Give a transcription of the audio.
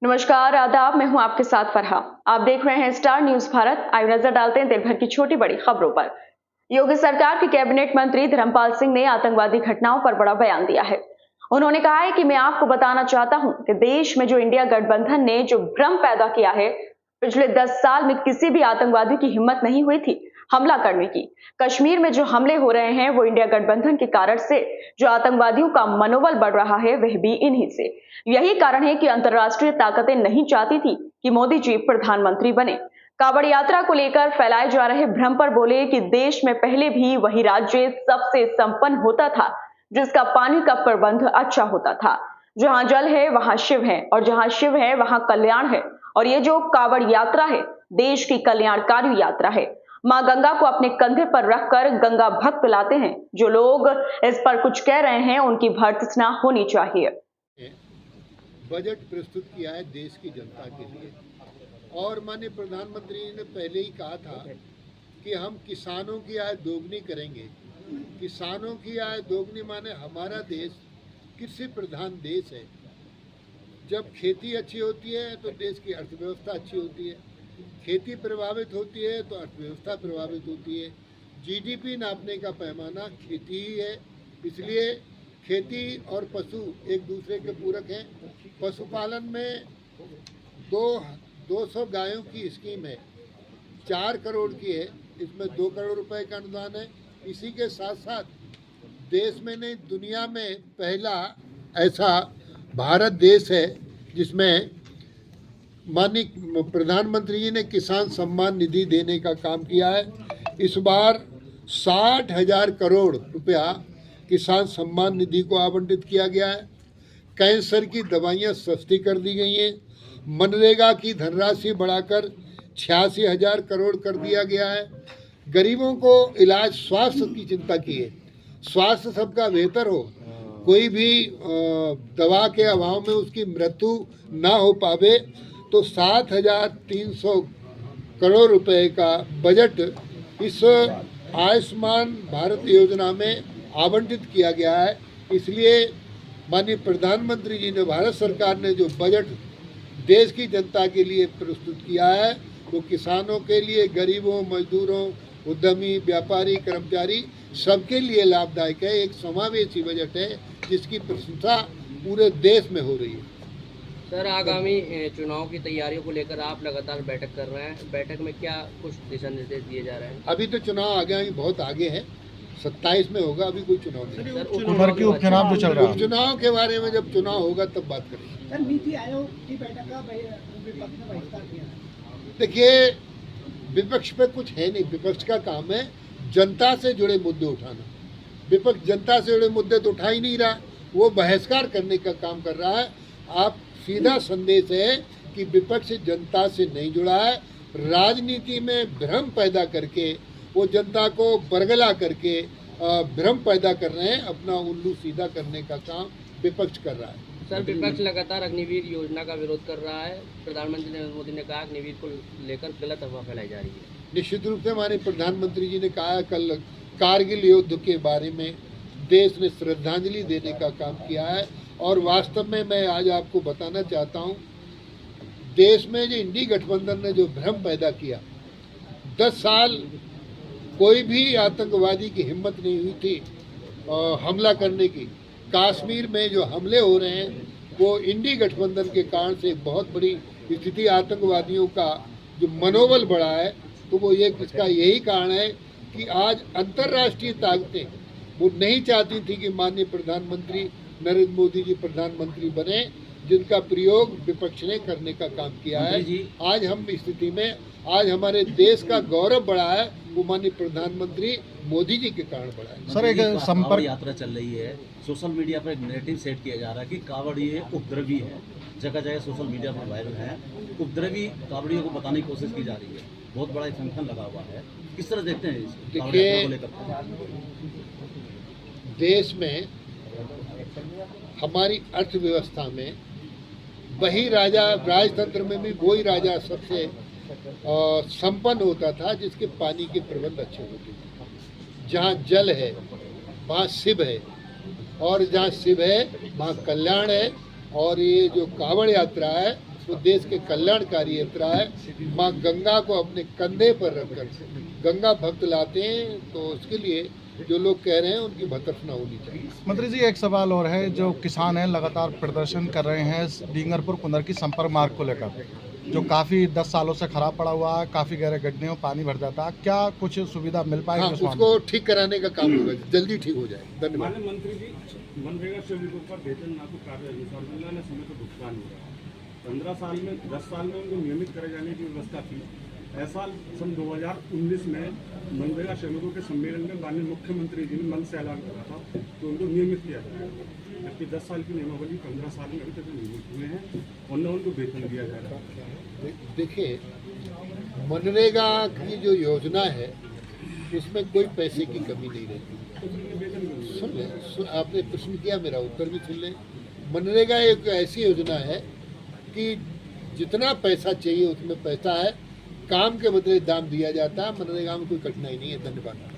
नमस्कार, आदाब। मैं हूं आपके साथ फरहा। आप देख रहे हैं स्टार न्यूज भारत। आइए नजर डालते हैं दिन भर की छोटी बड़ी खबरों पर। योगी सरकार के कैबिनेट मंत्री धर्मपाल सिंह ने आतंकवादी घटनाओं पर बड़ा बयान दिया है। उन्होंने कहा है कि मैं आपको बताना चाहता हूं कि देश में जो इंडिया गठबंधन ने जो भ्रम पैदा किया है, पिछले 10 साल में किसी भी आतंकवादी की हिम्मत नहीं हुई थी हमला करने की। कश्मीर में जो हमले हो रहे हैं वो इंडिया गठबंधन के कारण से जो आतंकवादियों का मनोबल बढ़ रहा है वह भी इन्हीं से। यही कारण है कि अंतर्राष्ट्रीय ताकतें नहीं चाहती थी कि मोदी जी प्रधानमंत्री बने। कांवड़ यात्रा को लेकर फैलाए जा रहे भ्रम पर बोले कि देश में पहले भी वही राज्य सबसे संपन्न होता था जिसका पानी का प्रबंध अच्छा होता था। जहां जल है वहां शिव है और जहां शिव है वहां कल्याण है। और ये जो कांवड़ यात्रा है देश की कल्याणकारी यात्रा है। मां गंगा को अपने कंधे पर रखकर गंगा भक्त लाते हैं। जो लोग इस पर कुछ कह रहे हैं उनकी भर्त्सना होनी चाहिए। बजट प्रस्तुत किया है देश की जनता के लिए और माननीय प्रधानमंत्री ने पहले ही कहा था कि हम किसानों की आय दोगुनी करेंगे। किसानों की आय दोगुनी माने हमारा देश कृषि प्रधान देश है। जब खेती अच्छी होती है तो देश की अर्थव्यवस्था अच्छी होती है। खेती प्रभावित होती है तो अर्थव्यवस्था प्रभावित होती है। जीडीपी नापने का पैमाना खेती ही है। इसलिए खेती और पशु एक दूसरे के पूरक हैं। पशुपालन में 200 गायों की स्कीम है, 4 करोड़ की है। इसमें 2 करोड़ रुपए का अनुदान है। इसी के साथ साथ देश में नहीं दुनिया में पहला ऐसा भारत देश है जिसमें माननीय प्रधानमंत्री जी ने किसान सम्मान निधि देने का काम किया है। इस बार 60,000 करोड़ रुपया किसान सम्मान निधि को आवंटित किया गया है। कैंसर की दवाइयाँ सस्ती कर दी गई हैं। मनरेगा की धनराशि बढ़ाकर 86,000 करोड़ कर दिया गया है। गरीबों को इलाज स्वास्थ्य की चिंता की है। स्वास्थ्य सबका बेहतर हो, कोई भी दवा के अभाव में उसकी मृत्यु ना हो पावे, तो 7,300 करोड़ रुपए का बजट इस आयुष्मान भारत योजना में आवंटित किया गया है। इसलिए माननीय प्रधानमंत्री जी ने, भारत सरकार ने जो बजट देश की जनता के लिए प्रस्तुत किया है वो किसानों के लिए, गरीबों, मजदूरों, उद्यमी, व्यापारी, कर्मचारी सबके लिए लाभदायक है। एक समावेशी बजट है जिसकी प्रशंसा पूरे देश में हो रही है। सर, आगामी चुनाव की तैयारियों को लेकर आप लगातार बैठक कर रहे हैं। बैठक में क्या कुछ दिशा निर्देश दिए जा रहे हैं? अभी तो चुनाव आगामी बहुत आगे है, 27 में होगा। अभी कोई चुनाव नहीं। उपचुनाव जो चल रहा है, उपचुनाव के बारे में जब चुनाव होगा तब बात करेंगे। सर, नीति आयोग की बैठक का विपक्ष ने बहिष्कार किया। देखिए, विपक्ष पे कुछ है नहीं। विपक्ष का काम है जनता से जुड़े मुद्दे उठाना। विपक्ष जनता से जुड़े मुद्दे तो उठा ही नहीं रहा, वो बहिष्कार करने का काम कर रहा है। आप सीधा संदेश है कि विपक्ष जनता से नहीं जुड़ा है। राजनीति में भ्रम पैदा करके वो जनता को बरगला करके भ्रम पैदा कर रहे हैं। अपना उल्लू सीधा करने का काम विपक्ष कर रहा है। सर, विपक्ष लगातार अग्निवीर योजना का विरोध कर रहा है। प्रधानमंत्री नरेंद्र मोदी ने कहा अग्निवीर को लेकर गलत अफवाह फैलाई जा रही है। निश्चित रूप से हमारे प्रधानमंत्री जी ने कहा, कल कारगिल युद्ध के बारे में देश ने श्रद्धांजलि देने का काम किया है। और वास्तव में मैं आज आपको बताना चाहता हूं, देश में जो इंडी गठबंधन ने जो भ्रम पैदा किया, 10 साल कोई भी आतंकवादी की हिम्मत नहीं हुई थी हमला करने की। कश्मीर में जो हमले हो रहे हैं वो इंडी गठबंधन के कारण से बहुत बड़ी स्थिति, आतंकवादियों का जो मनोबल बढ़ा है, तो वो ये इसका यही कारण है कि आज अंतर्राष्ट्रीय ताकतें वो नहीं चाहती थी कि माननीय प्रधानमंत्री नरेंद्र मोदी जी प्रधानमंत्री बने, जिनका प्रयोग विपक्ष ने करने का काम किया है। आज हम स्थिति में, आज हमारे देश का गौरव बढ़ा है वो माननीय प्रधानमंत्री मोदी जी के कारण बढ़ा है। सर, एक संपर्क यात्रा चल रही है, सोशल मीडिया पर एक नैरेटिव सेट किया जा रहा है कि कांवड़ ये उपद्रवी है। जगह जगह सोशल मीडिया पर वायरल है, उपद्रवी कांवड़ियों को बताने की कोशिश की जा रही है। बहुत बड़ा संगठन लगा हुआ है, किस तरह देखते हैं इस कांवड़ यात्रा को लेकर? देश में हमारी अर्थव्यवस्था में वही राजा, राजतंत्र में भी वही राजा सबसे संपन्न होता था जिसके पानी के प्रबंध अच्छे होते थे। जहाँ जल है वहाँ शिव है, और जहाँ शिव है वहाँ कल्याण है। और ये जो कांवड़ यात्रा है तो देश के कल्याणकारी यात्रा है। माँ गंगा को अपने कंधे पर रखकर गंगा भक्त लाते हैं, तो उसके लिए जो लोग कह रहे हैं उनकी भतर्फना होनी चाहिए। मंत्री जी, एक सवाल और है। जो किसान हैं लगातार प्रदर्शन कर रहे हैं डींगरपुर कुंदर की संपर्क मार्ग को लेकर, जो काफ़ी 10 सालों से खराब पड़ा हुआ है, काफ़ी गहरे गड्ढे में पानी भर जाता है, क्या कुछ सुविधा मिल पाएगी? हाँ, उसको ठीक कराने का काम होगा, जल्दी ठीक हो जाए। धन्यवाद। माननीय मंत्री जी, मनरेगा श्रमिकों का वेतन ना तो कार्य अनुसार मिलना न समय पर भुगतान हो रहा है। 15 साल में 10 साल में उनको नियमित करे जाने की व्यवस्था थी। ऐसा सन 2019 में मनरेगा श्रमिकों के सम्मेलन में माननीय मुख्यमंत्री जी ने मन से ऐलान करा था कि उनको नियमित किया जाएगा, जबकि 10 साल की नियमावली 15 साल में अभी तक नियमित हुए हैं और न उनको वेतन दिया जा रहा है। देखिए, मनरेगा की जो योजना है उसमें कोई पैसे की कमी नहीं रहती। सुन ले, आपने प्रश्न किया, मेरा उत्तर भी सुन लें। मनरेगा एक ऐसी योजना है कि जितना पैसा चाहिए उसमें पैसा है, काम के बदले दाम दिया जाता है। मनरेगा में कोई कठिनाई नहीं है। धन्यवाद।